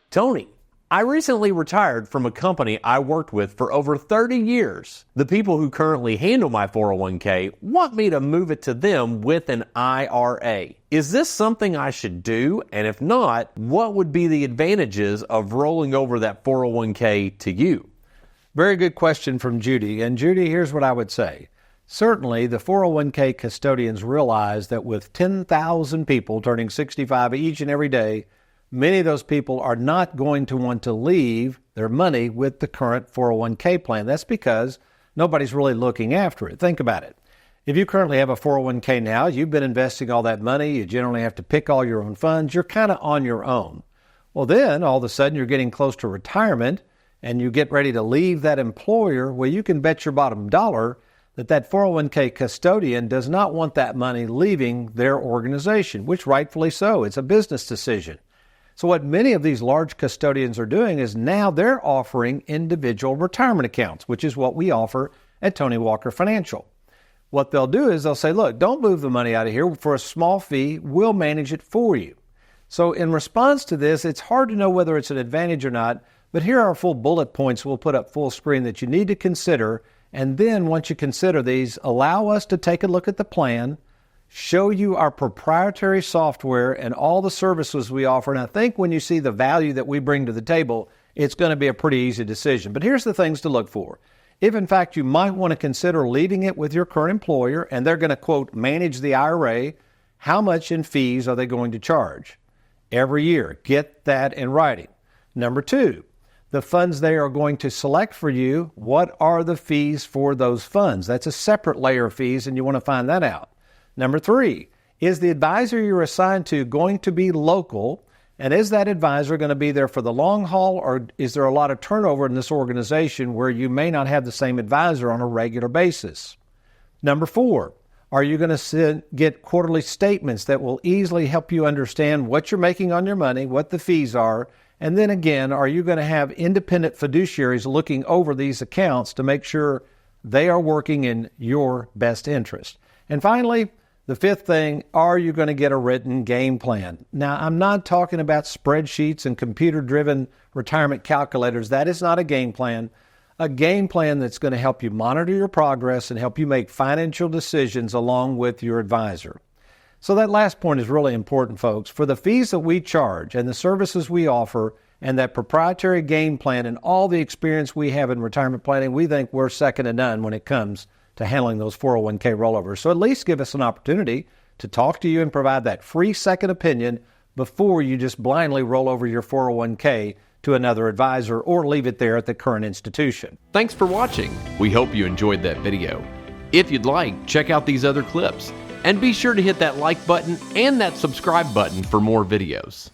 Tony, I recently retired from a company I worked with for over 30 years. The people who currently handle my 401k want me to move it to them with an IRA. Is this something I should do? And if not, what would be the advantages of rolling over that 401k to you? Very good question from Judy. And Judy, here's what I would say. Certainly, the 401k custodians realize that with 10,000 people turning 65 each and every day, many of those people are not going to want to leave their money with the current 401k plan. That's because nobody's really looking after it. Think about it. If you currently have a 401k now, you've been investing all that money, you generally have to pick all your own funds, you're kind of on your own. Well, then all of a sudden you're getting close to retirement and you get ready to leave that employer. Well, you can bet your bottom dollar that 401k custodian does not want that money leaving their organization, which rightfully so. It's a business decision. So what many of these large custodians are doing is now they're offering individual retirement accounts, which is what we offer at Tony Walker Financial. What they'll do is they'll say, look, don't move the money out of here. For a small fee, we'll manage it for you. So in response to this, it's hard to know whether it's an advantage or not, but here are full bullet points we'll put up full screen that you need to consider. And then once you consider these, allow us to take a look at the plan, show you our proprietary software and all the services we offer. And I think when you see the value that we bring to the table, it's going to be a pretty easy decision. But here's the things to look for. If in fact you might want to consider leaving it with your current employer and they're going to, quote, manage the IRA, how much in fees are they going to charge every year? Get that in writing. Number two, the funds they are going to select for you, what are the fees for those funds? That's a separate layer of fees, and you want to find that out. Number three, is the advisor you're assigned to going to be local? And is that advisor going to be there for the long haul, or is there a lot of turnover in this organization where you may not have the same advisor on a regular basis? Number four, are you going to get quarterly statements that will easily help you understand what you're making on your money, what the fees are? And then again, are you going to have independent fiduciaries looking over these accounts to make sure they are working in your best interest? And finally, the fifth thing, are you going to get a written game plan? Now, I'm not talking about spreadsheets and computer-driven retirement calculators. That is not a game plan. A game plan that's going to help you monitor your progress and help you make financial decisions along with your advisor. So that last point is really important, folks. For the fees that we charge and the services we offer and that proprietary game plan and all the experience we have in retirement planning, we think we're second to none when it comes to handling those 401k rollovers. So at least give us an opportunity to talk to you and provide that free second opinion before you just blindly roll over your 401k to another advisor or leave it there at the current institution. Thanks for watching. We hope you enjoyed that video. If you'd like, check out these other clips. And be sure to hit that like button and that subscribe button for more videos.